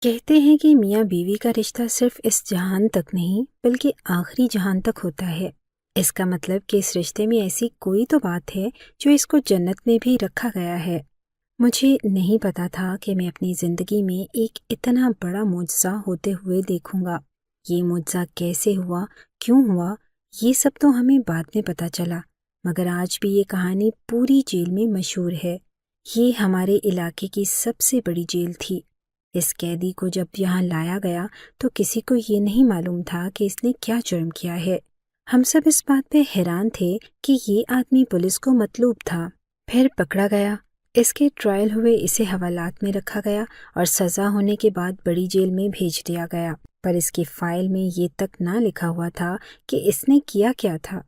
کہتے ہیں کہ میاں بیوی کا رشتہ صرف اس جہان تک نہیں بلکہ آخری جہان تک ہوتا ہے۔ اس کا مطلب کہ اس رشتے میں ایسی کوئی تو بات ہے جو اس کو جنت میں بھی رکھا گیا ہے۔ مجھے نہیں پتا تھا کہ میں اپنی زندگی میں ایک اتنا بڑا معجزہ ہوتے ہوئے دیکھوں گا۔ یہ معجزہ کیسے ہوا، کیوں ہوا، یہ سب تو ہمیں بعد میں پتا چلا، مگر آج بھی یہ کہانی پوری جیل میں مشہور ہے۔ یہ ہمارے علاقے کی سب سے بڑی جیل تھی۔ اس قیدی کو جب یہاں لایا گیا تو کسی کو یہ نہیں معلوم تھا کہ اس نے کیا جرم کیا ہے۔ ہم سب اس بات پہ حیران تھے کہ یہ آدمی پولیس کو مطلوب تھا۔ پھر پکڑا گیا، اس کے ٹرائل ہوئے، اسے حوالات میں رکھا گیا اور سزا ہونے کے بعد بڑی جیل میں بھیج دیا گیا، پر اس کی فائل میں یہ تک نہ لکھا ہوا تھا کہ اس نے کیا تھا۔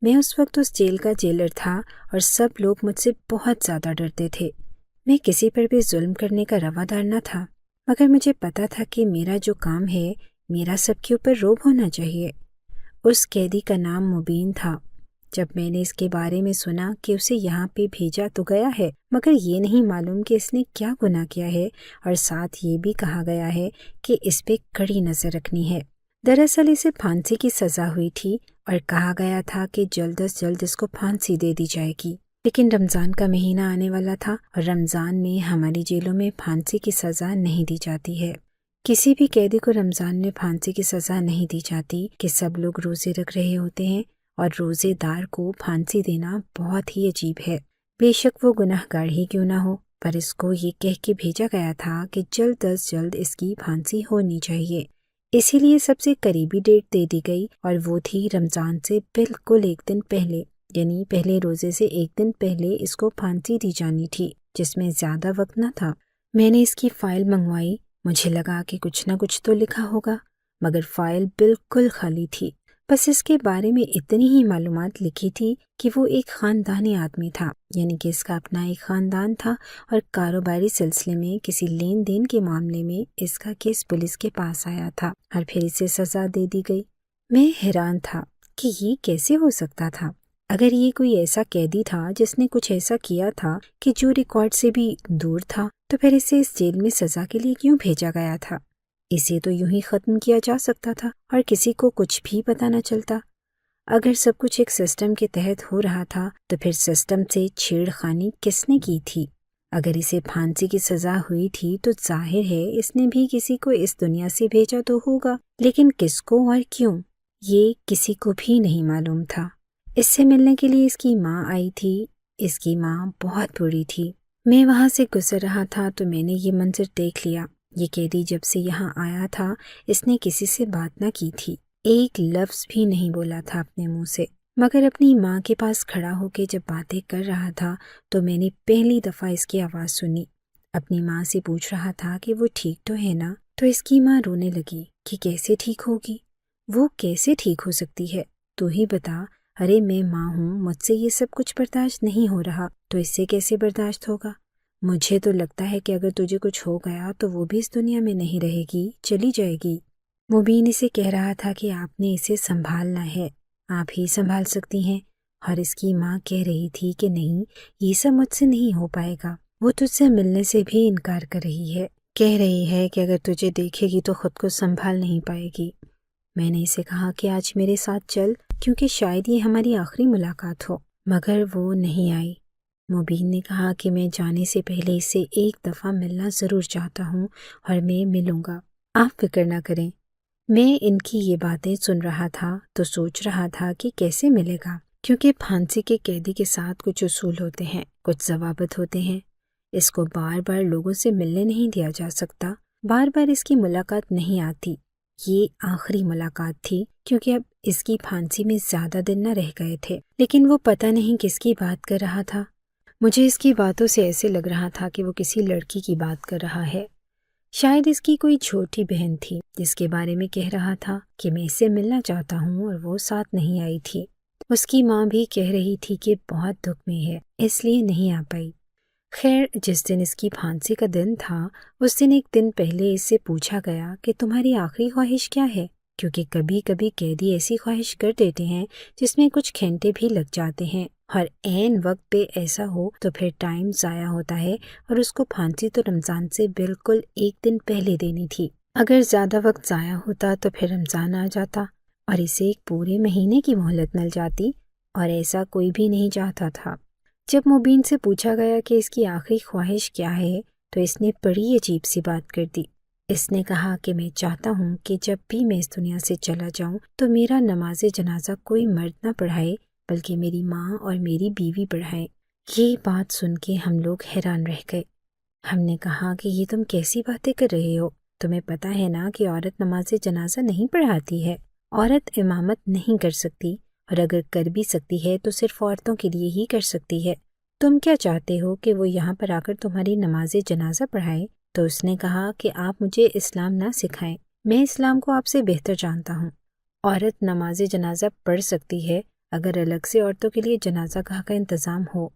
میں اس وقت اس جیل کا جیلر تھا اور سب لوگ مجھ سے بہت زیادہ ڈرتے تھے۔ میں کسی پر بھی ظلم کرنے کا روادار نہ تھا، مگر مجھے پتا تھا کہ میرا جو کام ہے، میرا سب کے اوپر روب ہونا چاہیے۔ اس قیدی کا نام مبین تھا۔ جب میں نے اس کے بارے میں سنا کہ اسے یہاں پہ بھیجا تو گیا ہے، مگر یہ نہیں معلوم کہ اس نے کیا گناہ کیا ہے، اور ساتھ یہ بھی کہا گیا ہے کہ اس پہ کڑی نظر رکھنی ہے۔ دراصل اسے پھانسی کی سزا ہوئی تھی اور کہا گیا تھا کہ جلد از جلد اس کو پھانسی دے دی جائے گی، لیکن رمضان کا مہینہ آنے والا تھا اور رمضان میں ہماری جیلوں میں پھانسی کی سزا نہیں دی جاتی ہے۔ کسی بھی قیدی کو رمضان میں پھانسی کی سزا نہیں دی جاتی کہ سب لوگ روزے رکھ رہے ہوتے ہیں، اور روزے دار کو پھانسی دینا بہت ہی عجیب ہے۔ بے شک وہ گناہ گار ہی کیوں نہ ہو، پر اس کو یہ کہہ کے بھیجا گیا تھا کہ جلد از جلد اس کی پھانسی ہونی چاہیے، اسی لیے سب سے قریبی ڈیٹ دے دی گئی، اور وہ تھی رمضان سے بالکل ایک دن پہلے، یعنی پہلے روزے سے ایک دن پہلے اس کو پھانسی دی جانی تھی، جس میں زیادہ وقت نہ تھا۔ میں نے اس کی فائل منگوائی، مجھے لگا کہ کچھ نہ کچھ تو لکھا ہوگا، مگر فائل بالکل خالی تھی۔ بس اس کے بارے میں اتنی ہی معلومات لکھی تھی کہ وہ ایک خاندانی آدمی تھا، یعنی کہ اس کا اپنا ایک خاندان تھا، اور کاروباری سلسلے میں کسی لین دین کے معاملے میں اس کا کیس پولیس کے پاس آیا تھا اور پھر اسے سزا دے دی گئی۔ میں حیران تھا کہ یہ کیسے ہو سکتا تھا۔ اگر یہ کوئی ایسا قیدی تھا جس نے کچھ ایسا کیا تھا کہ جو ریکارڈ سے بھی دور تھا، تو پھر اسے اس جیل میں سزا کے لیے کیوں بھیجا گیا تھا؟ اسے تو یوں ہی ختم کیا جا سکتا تھا اور کسی کو کچھ بھی پتہ نہ چلتا۔ اگر سب کچھ ایک سسٹم کے تحت ہو رہا تھا تو پھر سسٹم سے چھیڑ خانی کس نے کی تھی؟ اگر اسے پھانسی کی سزا ہوئی تھی تو ظاہر ہے اس نے بھی کسی کو اس دنیا سے بھیجا تو ہوگا، لیکن کس کو اور کیوں، یہ کسی کو بھی نہیں معلوم تھا۔ اس سے ملنے کے لیے اس کی ماں آئی تھی۔ اس کی ماں بہت بری تھی۔ میں وہاں سے گزر رہا تھا تو میں نے یہ منظر دیکھ لیا۔ یہ قیدی جب سے یہاں آیا تھا اس نے کسی سے بات نہ کی تھی، ایک لفظ بھی نہیں بولا تھا اپنے منہ سے، مگر اپنی ماں کے پاس کھڑا ہو کے جب باتیں کر رہا تھا تو میں نے پہلی دفعہ اس کی آواز سنی۔ اپنی ماں سے پوچھ رہا تھا کہ وہ ٹھیک تو ہے نا، تو اس کی ماں رونے لگی کہ کیسے ٹھیک ہوگی، وہ کیسے ٹھیک ہو سکتی ہے، تو ہی بتا۔ ارے میں ماں ہوں، مجھ سے یہ سب کچھ برداشت نہیں ہو رہا، تو اس سے کیسے برداشت ہوگا؟ مجھے تو لگتا ہے کہ اگر تجھے کچھ ہو گیا تو وہ بھی اس دنیا میں نہیں رہے گی، چلی جائے گی۔ مبین اسے کہہ رہا تھا کہ آپ نے اسے سنبھالنا ہے، آپ ہی سنبھال سکتی ہیں، اور اس کی ماں کہہ رہی تھی کہ نہیں، یہ سب مجھ سے نہیں ہو پائے گا، وہ تجھ سے ملنے سے بھی انکار کر رہی ہے، کہہ رہی ہے کہ اگر تجھے دیکھے گی تو خود کو سنبھال نہیں پائے گی۔ میں نے اسے کہا کہ آج میرے ساتھ چل، کیونکہ شاید یہ ہماری آخری ملاقات ہو، مگر وہ نہیں آئی۔ مبین نے کہا کہ میں جانے سے پہلے اس سے ایک دفعہ ملنا ضرور چاہتا ہوں اور میں ملوں گا، آپ فکر نہ کریں۔ میں ان کی یہ باتیں سن رہا تھا تو سوچ رہا تھا کہ کیسے ملے گا، کیونکہ پھانسی کے قیدی کے ساتھ کچھ اصول ہوتے ہیں، کچھ ضوابط ہوتے ہیں۔ اس کو بار بار لوگوں سے ملنے نہیں دیا جا سکتا، بار بار اس کی ملاقات نہیں آتی۔ یہ آخری ملاقات تھی کیونکہ اب اس کی پھانسی میں زیادہ دن نہ رہ گئے تھے، لیکن وہ پتہ نہیں کس کی بات کر رہا تھا۔ مجھے اس کی باتوں سے ایسے لگ رہا تھا کہ وہ کسی لڑکی کی بات کر رہا ہے، شاید اس کی کوئی چھوٹی بہن تھی جس کے بارے میں کہہ رہا تھا کہ میں اس سے ملنا چاہتا ہوں اور وہ ساتھ نہیں آئی تھی۔ اس کی ماں بھی کہہ رہی تھی کہ بہت دکھ میں ہے، اس لیے نہیں آ پائی۔ خیر، جس دن اس کی پھانسی کا دن تھا اس دن ایک دن پہلے اس سے پوچھا گیا کہ تمہاری آخری خواہش کیا ہے، کیونکہ کبھی کبھی قیدی ایسی خواہش کر دیتے ہیں جس میں کچھ گھنٹے بھی لگ جاتے ہیں، اور عین وقت پہ ایسا ہو تو پھر ٹائم ضائع ہوتا ہے، اور اس کو پھانسی تو رمضان سے بالکل 1 دن پہلے دینی تھی۔ اگر زیادہ وقت ضائع ہوتا تو پھر رمضان آ جاتا اور اسے ایک پورے مہینے کی مہلت مل جاتی، اور ایسا کوئی بھی نہیں چاہتا تھا۔ جب مبین سے پوچھا گیا کہ اس کی آخری خواہش کیا ہے تو اس نے بڑی عجیب سی بات کر دی۔ اس نے کہا کہ میں چاہتا ہوں کہ جب بھی میں اس دنیا سے چلا جاؤں تو میرا نماز جنازہ کوئی مرد نہ پڑھائے بلکہ میری ماں اور میری بیوی پڑھائیں۔ یہ بات سن کے ہم لوگ حیران رہ گئے۔ ہم نے کہا کہ یہ تم کیسی باتیں کر رہے ہو؟ تمہیں پتہ ہے نا کہ عورت نماز جنازہ نہیں پڑھاتی ہے، عورت امامت نہیں کر سکتی، اور اگر کر بھی سکتی ہے تو صرف عورتوں کے لیے ہی کر سکتی ہے۔ تم کیا چاہتے ہو کہ وہ یہاں پر آ کر تمہاری نماز جنازہ پڑھائے؟ تو اس نے کہا کہ آپ مجھے اسلام نہ سکھائیں، میں اسلام کو آپ سے بہتر جانتا ہوں۔ عورت نماز جنازہ پڑھ سکتی ہے اگر الگ سے عورتوں کے لیے جنازہ گاہ کا انتظام ہو،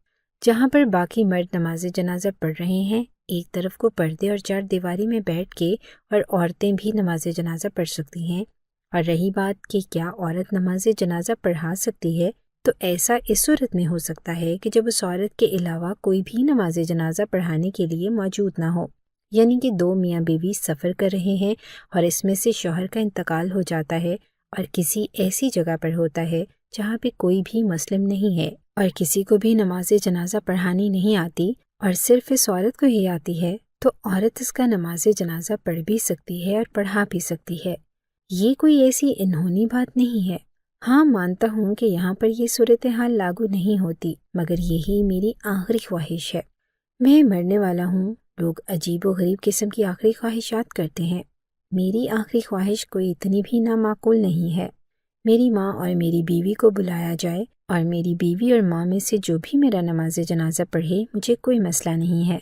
جہاں پر باقی مرد نماز جنازہ پڑھ رہے ہیں، ایک طرف کو پردے اور چار دیواری میں بیٹھ کے، اور عورتیں بھی نماز جنازہ پڑھ سکتی ہیں۔ اور رہی بات کہ کیا عورت نماز جنازہ پڑھا سکتی ہے، تو ایسا اس صورت میں ہو سکتا ہے کہ جب اس عورت کے علاوہ کوئی بھی نماز جنازہ پڑھانے کے لیے موجود نہ ہو، یعنی کہ 2 میاں بیوی سفر کر رہے ہیں اور اس میں سے شوہر کا انتقال ہو جاتا ہے اور کسی ایسی جگہ پر ہوتا ہے جہاں پہ کوئی بھی مسلم نہیں ہے اور کسی کو بھی نماز جنازہ پڑھانی نہیں آتی اور صرف اس عورت کو ہی آتی ہے، تو عورت اس کا نماز جنازہ پڑھ بھی سکتی ہے اور پڑھا بھی سکتی ہے۔ یہ کوئی ایسی انہونی بات نہیں ہے۔ ہاں، مانتا ہوں کہ یہاں پر یہ صورتحال لاگو نہیں ہوتی، مگر یہی میری آخری خواہش ہے۔ میں مرنے والا ہوں، لوگ عجیب و غریب قسم کی آخری خواہشات کرتے ہیں، میری آخری خواہش کوئی اتنی بھی نامعقول نہیں ہے۔ میری ماں اور میری بیوی کو بلایا جائے، اور میری بیوی اور ماں میں سے جو بھی میرا نماز جنازہ پڑھے، مجھے کوئی مسئلہ نہیں ہے،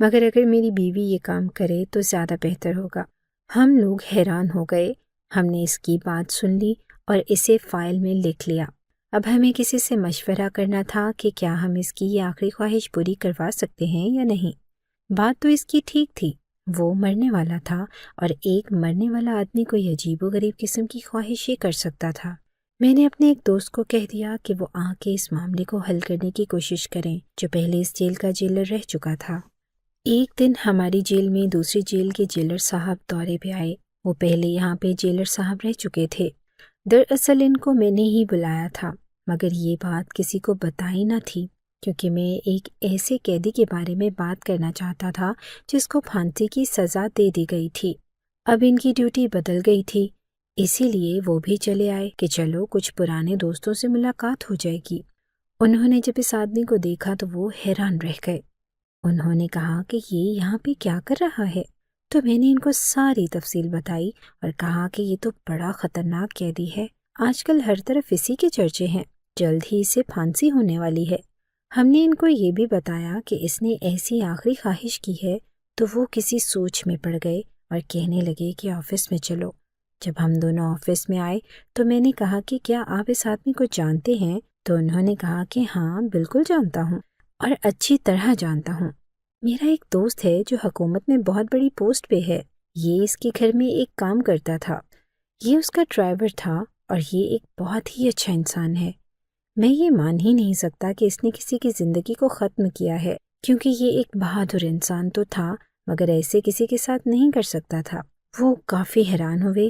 مگر اگر میری بیوی یہ کام کرے تو زیادہ بہتر ہوگا۔ ہم لوگ حیران ہو گئے۔ ہم نے اس کی بات سن لی اور اسے فائل میں لکھ لیا۔ اب ہمیں کسی سے مشورہ کرنا تھا کہ کیا ہم اس کی یہ آخری خواہش پوری کروا سکتے ہیں یا نہیں۔ بات تو اس کی ٹھیک تھی، وہ مرنے والا تھا، اور ایک مرنے والا آدمی کوئی عجیب و غریب قسم کی خواہش ہی کر سکتا تھا۔ میں نے اپنے ایک دوست کو کہہ دیا کہ وہ آ کے اس معاملے کو حل کرنے کی کوشش کریں، جو پہلے اس جیل کا جیلر رہ چکا تھا۔ ایک دن ہماری جیل میں دوسری جیل کے جیلر صاحب دورے پہ آئے۔ وہ پہلے یہاں پہ جیلر صاحب رہ چکے تھے۔ دراصل ان کو میں نے ہی بلایا تھا، مگر یہ بات کسی کو بتائی نہ تھی، کیونکہ میں ایک ایسے قیدی کے بارے میں بات کرنا چاہتا تھا جس کو پھانسی کی سزا دے دی گئی تھی۔ اب ان کی ڈیوٹی بدل گئی تھی، اسی لیے وہ بھی چلے آئے کہ چلو کچھ پرانے دوستوں سے ملاقات ہو جائے گی۔ انہوں نے جب اس آدمی کو دیکھا تو وہ حیران رہ گئے۔ انہوں نے کہا کہ یہ یہاں پہ کیا کر رہا ہے؟ تو میں نے ان کو ساری تفصیل بتائی اور کہا کہ یہ تو بڑا خطرناک قیدی ہے، آج کل ہر طرف اسی کے چرچے ہیں، جلد ہی اسے پھانسی ہونے والی ہے۔ ہم نے ان کو یہ بھی بتایا کہ اس نے ایسی آخری خواہش کی ہے، تو وہ کسی سوچ میں پڑ گئے اور کہنے لگے کہ آفس میں چلو۔ جب ہم دونوں آفس میں آئے تو میں نے کہا کہ کیا آپ اس آدمی کو جانتے ہیں؟ تو انہوں نے کہا کہ ہاں بالکل جانتا ہوں، اور اچھی طرح جانتا ہوں۔ میرا ایک دوست ہے جو حکومت میں بہت بڑی پوسٹ پہ ہے، یہ اس کے گھر میں ایک کام کرتا تھا، یہ اس کا ڈرائیور تھا، اور یہ ایک بہت ہی اچھا انسان ہے۔ میں یہ مان ہی نہیں سکتا کہ اس نے کسی کی زندگی کو ختم کیا ہے، کیونکہ یہ ایک بہادر انسان تو تھا، مگر ایسے کسی کے ساتھ نہیں کر سکتا تھا۔ وہ کافی حیران ہوئے۔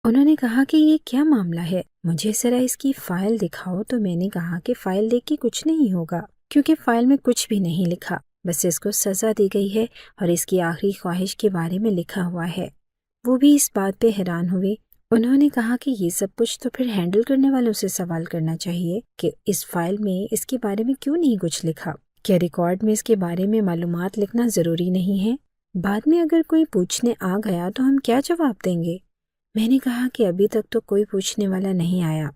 انہوں نے کہا کہ یہ کیا معاملہ ہے، مجھے ذرا اس کی فائل دکھاؤ۔ تو میں نے کہا کہ فائل دیکھ کے کچھ نہیں ہوگا، کیونکہ فائل میں کچھ بھی نہیں لکھا، بس اس کو سزا دی گئی ہے اور اس کی آخری خواہش کے بارے میں لکھا ہوا ہے۔ وہ بھی اس بات پہ حیران ہوئے۔ انہوں نے کہا کہ یہ سب کچھ تو پھر ہینڈل کرنے والوں سے سوال کرنا چاہیے کہ اس فائل میں اس کے بارے میں کیوں نہیں کچھ لکھا، کیا ریکارڈ میں اس کے بارے میں معلومات لکھنا ضروری نہیں ہے؟ بعد میں اگر کوئی پوچھنے آ گیا تو ہم کیا جواب دیں گے؟ میں نے کہا کہ ابھی تک تو کوئی پوچھنے والا نہیں آیا۔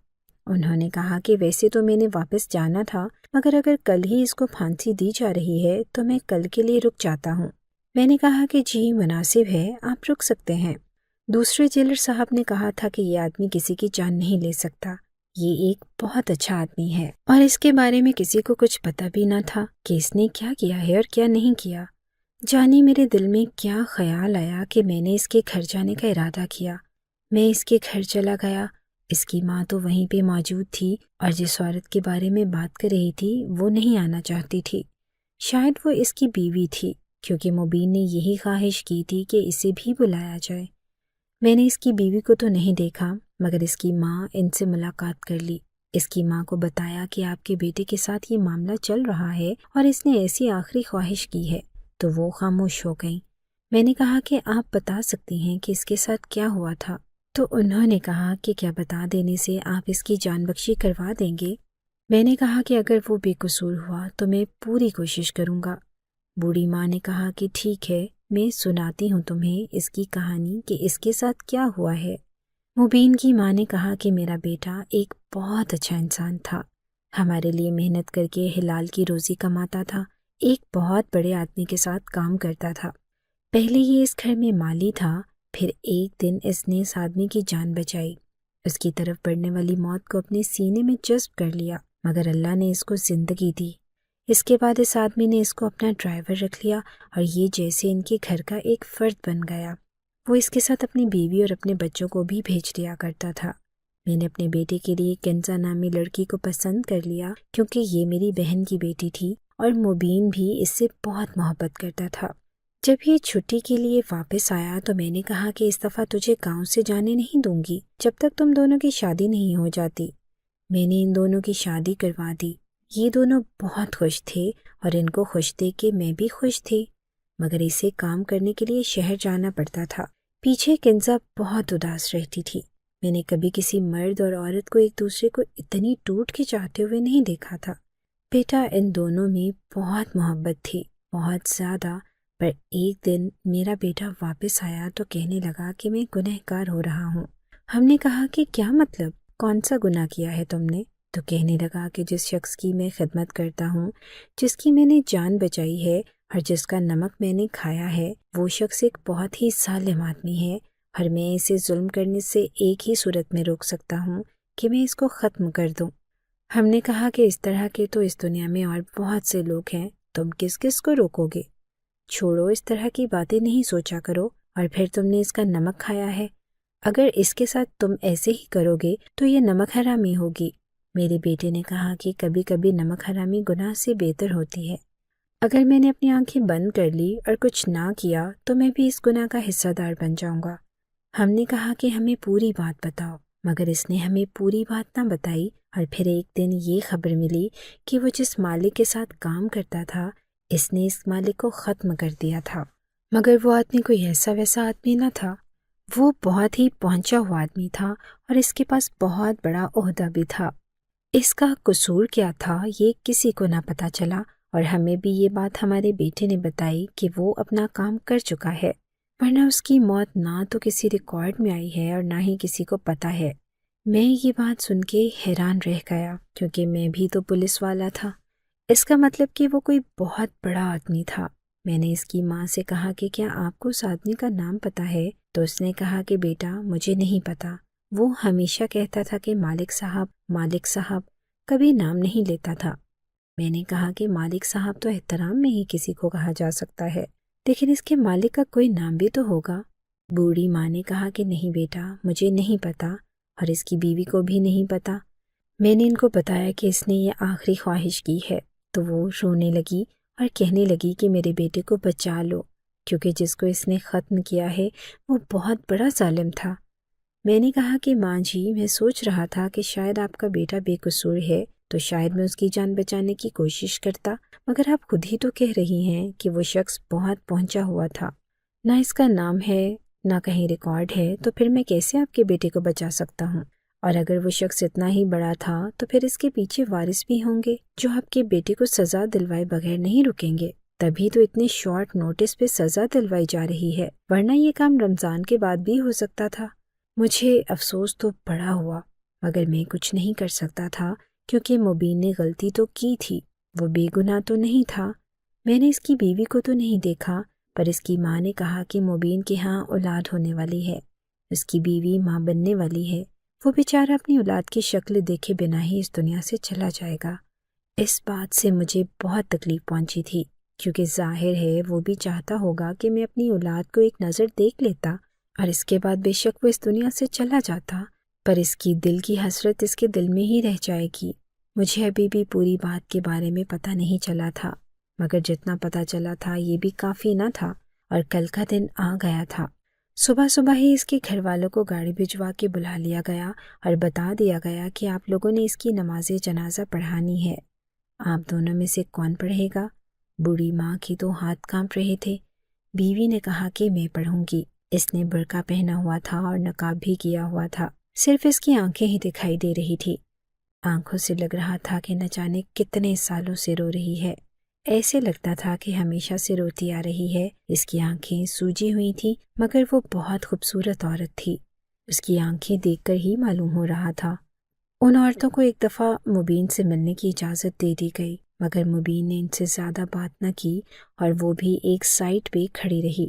انہوں نے کہا کہ ویسے تو میں نے واپس جانا تھا، مگر اگر کل ہی اس کو پھانسی دی جا رہی ہے تو میں کل کے لیے رک جاتا ہوں۔ میں نے کہا کہ جی مناسب ہے، آپ رک سکتے ہیں۔ دوسرے جیلر صاحب نے کہا تھا کہ یہ آدمی کسی کی جان نہیں لے سکتا، یہ ایک بہت اچھا آدمی ہے، اور اس کے بارے میں کسی کو کچھ پتہ بھی نہ تھا کہ اس نے کیا کیا ہے اور کیا نہیں کیا۔ جانے میرے دل میں کیا خیال آیا کہ میں نے اس کے گھر جانے کا ارادہ کیا۔ میں اس کے گھر چلا گیا۔ اس کی ماں تو وہیں پہ موجود تھی اور جس عورت کے بارے میں بات کر رہی تھی وہ نہیں آنا چاہتی تھی۔ شاید وہ اس کی بیوی تھی، کیونکہ مبین نے یہی خواہش کی تھی کہ اسے بھی بلایا جائے۔ میں نے اس کی بیوی کو تو نہیں دیکھا، مگر اس کی ماں ان سے ملاقات کر لی۔ اس کی ماں کو بتایا کہ آپ کے بیٹے کے ساتھ یہ معاملہ چل رہا ہے اور اس نے ایسی آخری خواہش کی ہے، تو وہ خاموش ہو گئیں۔ میں نے کہا کہ آپ بتا سکتی ہیں کہ اس کے ساتھ کیا ہوا تھا؟ تو انہوں نے کہا کہ کیا بتا دینے سے آپ اس کی جان بخشی کروا دیں گے؟ میں نے کہا کہ اگر وہ بے قصور ہوا تو میں پوری کوشش کروں گا۔ بوڑھی ماں نے کہا کہ ٹھیک ہے، میں سناتی ہوں تمہیں اس کی کہانی کہ اس کے ساتھ کیا ہوا ہے۔ مبین کی ماں نے کہا کہ میرا بیٹا ایک بہت اچھا انسان تھا، ہمارے لیے محنت کر کے حلال کی روزی کماتا تھا، ایک بہت بڑے آدمی کے ساتھ کام کرتا تھا۔ پہلے یہ اس گھر میں مالی تھا، پھر ایک دن اس نے اس آدمی کی جان بچائی، اس کی طرف بڑھنے والی موت کو اپنے سینے میں جذب کر لیا، مگر اللہ نے اس کو زندگی دی۔ اس کے بعد اس آدمی نے اس کو اپنا ڈرائیور رکھ لیا اور یہ جیسے ان کے گھر کا ایک فرد بن گیا۔ وہ اس کے ساتھ اپنی بیوی اور اپنے بچوں کو بھی بھیج دیا کرتا تھا۔ میں نے اپنے بیٹے کے لیے کنزا نامی لڑکی کو پسند کر لیا، کیونکہ یہ میری بہن کی بیٹی تھی اور مبین بھی اس سے بہت محبت کرتا تھا۔ جب یہ چھٹی کے لیے واپس آیا تو میں نے کہا کہ اس دفعہ تجھے گاؤں سے جانے نہیں دوں گی جب تک تم دونوں کی شادی نہیں ہو جاتی۔ میں نے ان دونوں کی شادی کروا دی۔ یہ دونوں بہت خوش تھے اور ان کو خوش دیکھ کے میں بھی خوش تھی، مگر اسے کام کرنے کے لیے شہر جانا پڑتا تھا۔ پیچھے کنزا بہت اداس رہتی تھی۔ میں نے کبھی کسی مرد اور عورت کو ایک دوسرے کو اتنی ٹوٹ کے چاہتے ہوئے نہیں دیکھا تھا۔ بیٹا، ان دونوں میں بہت محبت تھی، بہت زیادہ۔ پر ایک دن میرا بیٹا واپس آیا تو کہنے لگا کہ میں گنہگار ہو رہا ہوں۔ ہم نے کہا کہ کیا مطلب، کون سا گناہ کیا ہے تم نے؟ تو کہنے لگا کہ جس شخص کی میں خدمت کرتا ہوں، جس کی میں نے جان بچائی ہے اور جس کا نمک میں نے کھایا ہے، وہ شخص ایک بہت ہی ظالم آدمی ہے اور میں اسے ظلم کرنے سے ایک ہی صورت میں روک سکتا ہوں کہ میں اس کو ختم کر دوں۔ ہم نے کہا کہ اس طرح کے تو اس دنیا میں اور بہت سے لوگ ہیں، تم کس کس کو روکو گے؟ چھوڑو، اس طرح کی باتیں نہیں سوچا کرو۔ اور پھر تم نے اس کا نمک کھایا ہے، اگر اس کے ساتھ تم ایسے ہی کرو گے تو یہ نمک حرامی ہوگی۔ میرے بیٹے نے کہا کہ کبھی کبھی نمک حرامی گناہ سے بہتر ہوتی ہے۔ اگر میں نے اپنی آنکھیں بند کر لی اور کچھ نہ کیا تو میں بھی اس گناہ کا حصہ دار بن جاؤں گا۔ ہم نے کہا کہ ہمیں پوری بات بتاؤ، مگر اس نے ہمیں پوری بات نہ بتائی۔ اور پھر ایک دن یہ خبر ملی کہ وہ جس مالک کے ساتھ کام کرتا تھا، اس نے اس مالک کو ختم کر دیا تھا، مگر وہ آدمی کوئی ایسا ویسا آدمی نہ تھا، وہ بہت ہی پہنچا ہوا آدمی تھا اور اس کے پاس بہت بڑا عہدہ بھی تھا۔ اس کا قصور کیا تھا یہ کسی کو نہ پتہ چلا، اور ہمیں بھی یہ بات ہمارے بیٹے نے بتائی کہ وہ اپنا کام کر چکا ہے، ورنہ اس کی موت نہ تو کسی ریکارڈ میں آئی ہے اور نہ ہی کسی کو پتہ ہے۔ میں یہ بات سن کے حیران رہ گیا، کیونکہ میں بھی تو پولیس والا تھا۔ اس کا مطلب کہ وہ کوئی بہت بڑا آدمی تھا۔ میں نے اس کی ماں سے کہا کہ کیا آپ کو اس آدمی کا نام پتہ ہے؟ تو اس نے کہا کہ بیٹا، مجھے نہیں پتہ۔ وہ ہمیشہ کہتا تھا کہ مالک صاحب، مالک صاحب، کبھی نام نہیں لیتا تھا۔ میں نے کہا کہ مالک صاحب تو احترام میں ہی کسی کو کہا جا سکتا ہے، لیکن اس کے مالک کا کوئی نام بھی تو ہوگا۔ بوڑھی ماں نے کہا کہ نہیں بیٹا، مجھے نہیں پتہ اور اس کی بیوی کو بھی نہیں پتہ۔ میں نے ان کو بتایا کہ اس نے یہ آخری خواہش کی ہے، تو وہ رونے لگی اور کہنے لگی کہ میرے بیٹے کو بچا لو، کیونکہ جس کو اس نے ختم کیا ہے وہ بہت بڑا ظالم تھا۔ میں نے کہا کہ ماں جی، میں سوچ رہا تھا کہ شاید آپ کا بیٹا بے قصور ہے تو شاید میں اس کی جان بچانے کی کوشش کرتا، مگر آپ خود ہی تو کہہ رہی ہیں کہ وہ شخص بہت پہنچا ہوا تھا، نہ اس کا نام ہے نہ کہیں ریکارڈ ہے، تو پھر میں کیسے آپ کے بیٹے کو بچا سکتا ہوں؟ اور اگر وہ شخص اتنا ہی بڑا تھا تو پھر اس کے پیچھے وارث بھی ہوں گے جو آپ کے بیٹے کو سزا دلوائے بغیر نہیں رکیں گے، تبھی تو اتنے شارٹ نوٹس پہ سزا دلوائی جا رہی ہے، ورنہ یہ کام رمضان کے بعد بھی ہو سکتا تھا۔ مجھے افسوس تو بڑا ہوا، مگر میں کچھ نہیں کر سکتا تھا، کیونکہ مبین نے غلطی تو کی تھی، وہ بے گناہ تو نہیں تھا۔ میں نے اس کی بیوی کو تو نہیں دیکھا، پر اس کی ماں نے کہا کہ مبین کے ہاں اولاد ہونے والی ہے، اس کی بیوی ماں بننے والی ہے، وہ بیچارہ اپنی اولاد کی شکل دیکھے بنا ہی اس دنیا سے چلا جائے گا۔ اس بات سے مجھے بہت تکلیف پہنچی تھی، کیونکہ ظاہر ہے وہ بھی چاہتا ہوگا کہ میں اپنی اولاد کو ایک نظر دیکھ لیتا، اور اس کے بعد بے شک وہ اس دنیا سے چلا جاتا، پر اس کی دل کی حسرت اس کے دل میں ہی رہ جائے گی۔ مجھے ابھی بھی پوری بات کے بارے میں پتہ نہیں چلا تھا، مگر جتنا پتہ چلا تھا یہ بھی کافی نہ تھا، اور کل کا دن آ گیا تھا۔ صبح صبح ہی اس کے گھر والوں کو گاڑی بھجوا کے بلا لیا گیا اور بتا دیا گیا کہ آپ لوگوں نے اس کی نماز جنازہ پڑھانی ہے۔ آپ دونوں میں سے کون پڑھے گا؟ بوڑھی ماں کی تو ہاتھ کانپ رہے تھے۔ بیوی نے کہا کہ میں پڑھوں گی۔ اس نے برقع پہنا ہوا تھا اور نقاب بھی کیا ہوا تھا، صرف اس کی آنکھیں ہی دکھائی دے رہی تھی۔ آنکھوں سے لگ رہا تھا کہ نہ جانے کتنے سالوں سے رو رہی ہے، ایسے لگتا تھا کہ ہمیشہ سے روتی آ رہی ہے۔ اس کی آنکھیں سوجی ہوئی تھیں، مگر وہ بہت خوبصورت عورت تھی۔ اس کی آنکھیں دیکھ کر ہی معلوم ہو رہا تھا۔ ان عورتوں کو ایک دفعہ مبین سے ملنے کی اجازت دے دی گئی، مگر مبین نے ان سے زیادہ بات نہ کی اور وہ بھی ایک سائٹ پہ کھڑی رہی۔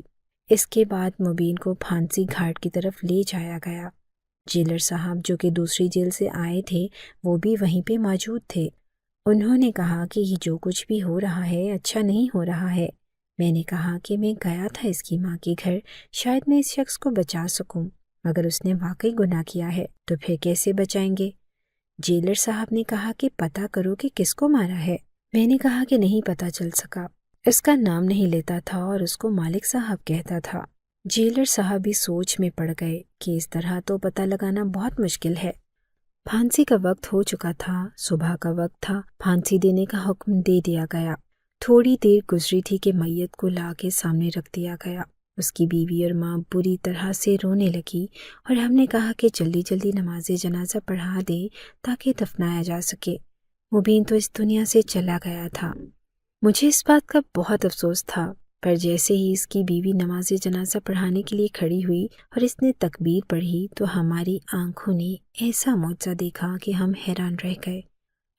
اس کے بعد مبین کو پھانسی گھاٹ کی طرف لے جایا گیا۔ جیلر صاحب جو کہ دوسری جیل سے آئے تھے وہ بھی وہیں پہ موجود تھے۔ انہوں نے کہا کہ یہ جو کچھ بھی ہو رہا ہے اچھا نہیں ہو رہا ہے۔ میں نے کہا کہ میں گیا تھا اس کی ماں کے گھر، شاید میں اس شخص کو بچا سکوں، مگر اس نے واقعی گناہ کیا ہے تو پھر کیسے بچائیں گے؟ جیلر صاحب نے کہا کہ پتہ کرو کہ کس کو مارا ہے۔ میں نے کہا کہ نہیں پتہ چل سکا، اس کا نام نہیں لیتا تھا اور اس کو مالک صاحب کہتا تھا۔ جیلر صاحب بھی سوچ میں پڑ گئے کہ اس طرح تو پتہ لگانا بہت مشکل ہے۔ پھانسی کا وقت ہو چکا تھا، صبح کا وقت تھا، پھانسی دینے کا حکم دے دیا گیا۔ تھوڑی دیر گزری تھی کہ میت کو لا کے سامنے رکھ دیا گیا۔ اس کی بیوی اور ماں بری طرح سے رونے لگی اور ہم نے کہا کہ جلدی جلدی نماز جنازہ پڑھا دیں تاکہ دفنایا جا سکے۔ مبین تو اس دنیا سے چلا گیا تھا۔ مجھے اس بات کا بہت افسوس تھا، پر جیسے ہی اس کی بیوی نماز جنازہ پڑھانے کے لیے کھڑی ہوئی اور اس نے تکبیر پڑھی تو ہماری آنکھوں نے ایسا معجزہ دیکھا کہ ہم حیران رہ گئے۔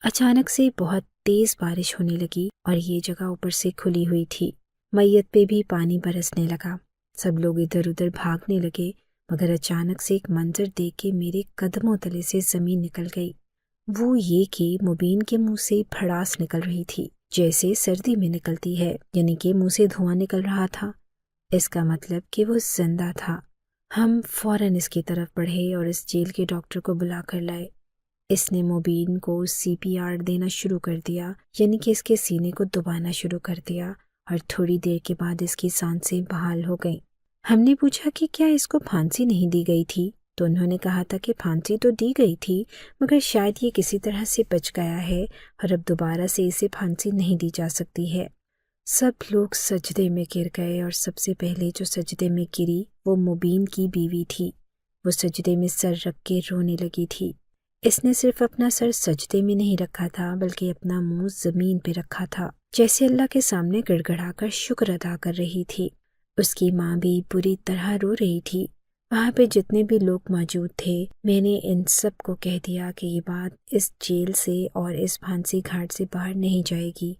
اچانک سے بہت تیز بارش ہونے لگی اور یہ جگہ اوپر سے کھلی ہوئی تھی۔ میت پہ بھی پانی برسنے لگا۔ سب لوگ ادھر ادھر بھاگنے لگے، مگر اچانک سے ایک منظر دیکھ کے میرے قدموں تلے سے زمین نکل گئی۔ وہ یہ کہ مبین کے منہ سے بھڑاس نکل رہی تھی، جیسے سردی میں نکلتی ہے، یعنی کہ منہ سے دھواں نکل رہا تھا۔ اس کا مطلب کہ وہ زندہ تھا۔ ہم فوراً اس کی طرف بڑھے اور اس جیل کے ڈاکٹر کو بلا کر لائے۔ اس نے مبین کو CPR دینا شروع کر دیا، یعنی کہ اس کے سینے کو دبانا شروع کر دیا، اور تھوڑی دیر کے بعد اس کی سانسیں بحال ہو گئیں۔ ہم نے پوچھا کہ کیا اس کو پھانسی نہیں دی گئی تھی، تو انہوں نے کہا تھا کہ پھانسی تو دی گئی تھی، مگر شاید یہ کسی طرح سے بچ گیا ہے اور اب دوبارہ سے اسے پھانسی نہیں دی جا سکتی ہے۔ سب لوگ سجدے میں گر گئے اور سب سے پہلے جو سجدے میں گری وہ مبین کی بیوی تھی۔ وہ سجدے میں سر رکھ کے رونے لگی تھی۔ اس نے صرف اپنا سر سجدے میں نہیں رکھا تھا بلکہ اپنا منہ زمین پہ رکھا تھا، جیسے اللہ کے سامنے گڑ گڑا کر شکر ادا کر رہی تھی۔ اس کی ماں بھی بری طرح رو رہی تھی۔ وہاں پہ جتنے بھی لوگ موجود تھے میں نے ان سب کو کہہ دیا کہ یہ بات اس جیل سے اور اس پھانسی گھاٹ سے باہر نہیں جائے گی۔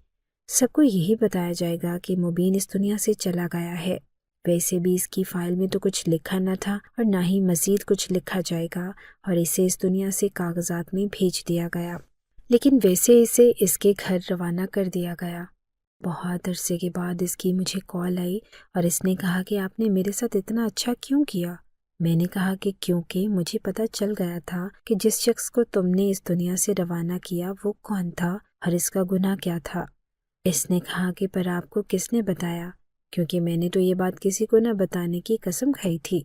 سب کو یہی بتایا جائے گا کہ مبین اس دنیا سے چلا گیا ہے۔ ویسے بھی اس کی فائل میں تو کچھ لکھا نہ تھا اور نہ ہی مزید کچھ لکھا جائے گا، اور اسے اس دنیا سے کاغذات میں بھیج دیا گیا، لیکن ویسے اسے اس کے گھر روانہ کر دیا گیا۔ بہت عرصے کے بعد اس کی مجھے کال آئی اور اس نے کہا کہ آپ نے میرے ساتھ اتنا اچھا کیوں کیا؟ میں نے کہا کہ کیونکہ مجھے پتہ چل گیا تھا کہ جس شخص کو تم نے اس دنیا سے روانہ کیا وہ کون تھا اور اس کا گناہ کیا تھا۔ اس نے کہا کہ پر آپ کو کس نے بتایا؟ کیونکہ میں نے تو یہ بات کسی کو نہ بتانے کی قسم کھائی تھی۔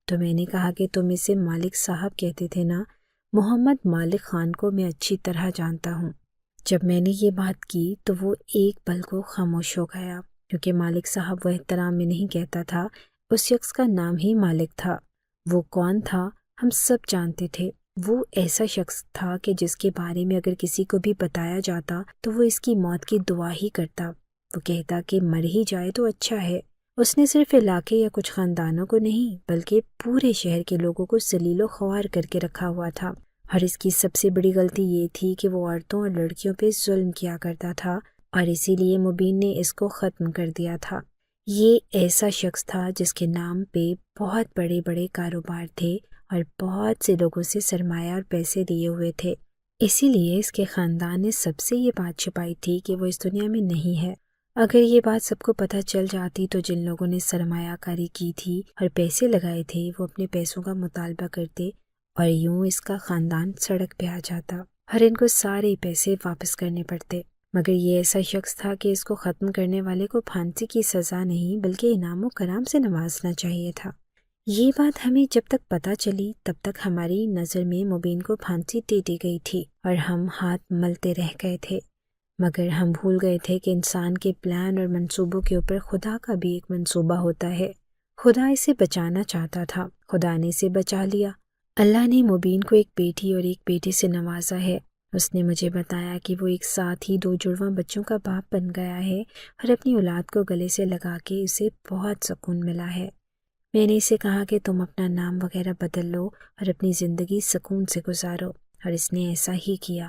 تو میں نے کہا کہ تم اسے مالک صاحب کہتے تھے نا، محمد مالک خان کو میں اچھی طرح جانتا ہوں۔ جب میں نے یہ بات کی تو وہ ایک پل کو خاموش ہو گیا، کیونکہ مالک صاحب وہ احترام میں نہیں کہتا تھا، اس شخص کا نام ہی مالک تھا۔ وہ کون تھا ہم سب جانتے تھے۔ وہ ایسا شخص تھا کہ جس کے بارے میں اگر کسی کو بھی بتایا جاتا تو وہ اس کی موت کی دعا ہی کرتا۔ وہ کہتا کہ مر ہی جائے تو اچھا ہے۔ اس نے صرف علاقے یا کچھ خاندانوں کو نہیں بلکہ پورے شہر کے لوگوں کو ذلیل و خوار کر کے رکھا ہوا تھا، اور اس کی سب سے بڑی غلطی یہ تھی کہ وہ عورتوں اور لڑکیوں پہ ظلم کیا کرتا تھا، اور اسی لیے مبین نے اس کو ختم کر دیا تھا۔ یہ ایسا شخص تھا جس کے نام پہ بہت بڑے بڑے کاروبار تھے اور بہت سے لوگوں سے سرمایہ اور پیسے دیے ہوئے تھے، اسی لیے اس کے خاندان نے سب سے یہ بات چھپائی تھی کہ وہ اس دنیا میں نہیں ہے، اگر یہ بات سب کو پتہ چل جاتی تو جن لوگوں نے سرمایہ کاری کی تھی اور پیسے لگائے تھے وہ اپنے پیسوں کا مطالبہ کرتے اور یوں اس کا خاندان سڑک پہ آ جاتا اور ان کو سارے پیسے واپس کرنے پڑتے۔ مگر یہ ایسا شخص تھا کہ اس کو ختم کرنے والے کو پھانسی کی سزا نہیں بلکہ انعام و کرام سے نوازنا چاہیے تھا۔ یہ بات ہمیں جب تک پتہ چلی تب تک ہماری نظر میں مبین کو پھانسی دے دی گئی تھی اور ہم ہاتھ ملتے رہ گئے تھے، مگر ہم بھول گئے تھے کہ انسان کے پلان اور منصوبوں کے اوپر خدا کا بھی ایک منصوبہ ہوتا ہے۔ خدا اسے بچانا چاہتا تھا، خدا نے اسے بچا لیا۔ اللہ نے مبین کو ایک بیٹی اور ایک بیٹے سے نوازا ہے۔ اس نے مجھے بتایا کہ وہ ایک ساتھ ہی 2 جڑواں بچوں کا باپ بن گیا ہے اور اپنی اولاد کو گلے سے لگا کے اسے بہت سکون ملا ہے۔ میں نے اسے کہا کہ تم اپنا نام وغیرہ بدل لو اور اپنی زندگی سکون سے گزارو، اور اس نے ایسا ہی کیا۔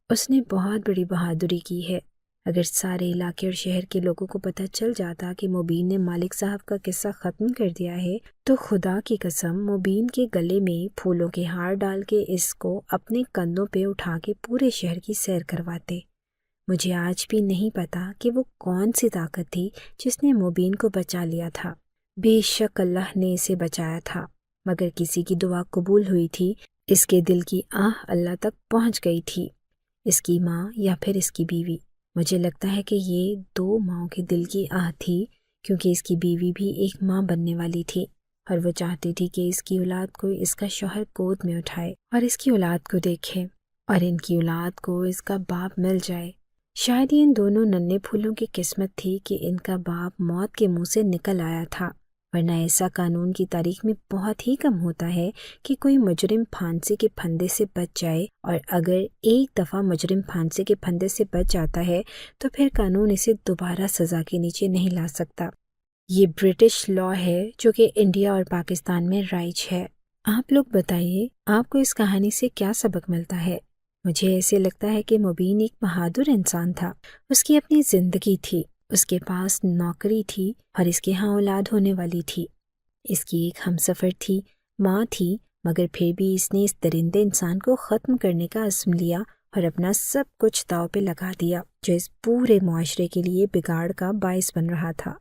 اس نے بہت بڑی بہادری کی ہے۔ اگر سارے علاقے اور شہر کے لوگوں کو پتہ چل جاتا کہ مبین نے مالک صاحب کا قصہ ختم کر دیا ہے تو خدا کی قسم مبین کے گلے میں پھولوں کے ہار ڈال کے اس کو اپنے کندھوں پہ اٹھا کے پورے شہر کی سیر کرواتے۔ مجھے آج بھی نہیں پتا کہ وہ کون سی طاقت تھی جس نے مبین کو بچا لیا تھا۔ بے شک اللہ نے اسے بچایا تھا، مگر کسی کی دعا قبول ہوئی تھی۔ اس کے دل کی آہ اللہ تک پہنچ گئی تھی، اس کی ماں یا پھر اس کی بیوی۔ مجھے لگتا ہے کہ یہ 2 ماؤں کے دل کی آہ تھی، کیونکہ اس کی بیوی بھی ایک ماں بننے والی تھی اور وہ چاہتی تھی کہ اس کی اولاد کو اس کا شوہر گود میں اٹھائے اور اس کی اولاد کو دیکھے اور ان کی اولاد کو اس کا باپ مل جائے۔ شاید یہ ان دونوں ننھے پھولوں کی قسمت تھی کہ ان کا باپ موت کے منہ سے نکل آیا تھا، ورنہ ایسا قانون کی تاریخ میں بہت ہی کم ہوتا ہے کہ کوئی مجرم پھانسی کے پھندے سے بچ جائے، اور اگر ایک دفعہ مجرم پھانسی کے پھندے سے بچ جاتا ہے تو پھر قانون اسے دوبارہ سزا کے نیچے نہیں لا سکتا۔ یہ برٹش لاء ہے جو کہ انڈیا اور پاکستان میں رائج ہے۔ آپ لوگ بتائیے آپ کو اس کہانی سے کیا سبق ملتا ہے؟ مجھے ایسے لگتا ہے کہ مبین ایک بہادر انسان تھا۔ اس کی اپنی زندگی تھی، اس کے پاس نوکری تھی اور اس کے ہاں اولاد ہونے والی تھی۔ اس کی ایک ہمسفر تھی، ماں تھی، مگر پھر بھی اس نے اس درندے انسان کو ختم کرنے کا عزم لیا اور اپنا سب کچھ داؤ پہ لگا دیا جو اس پورے معاشرے کے لیے بگاڑ کا باعث بن رہا تھا۔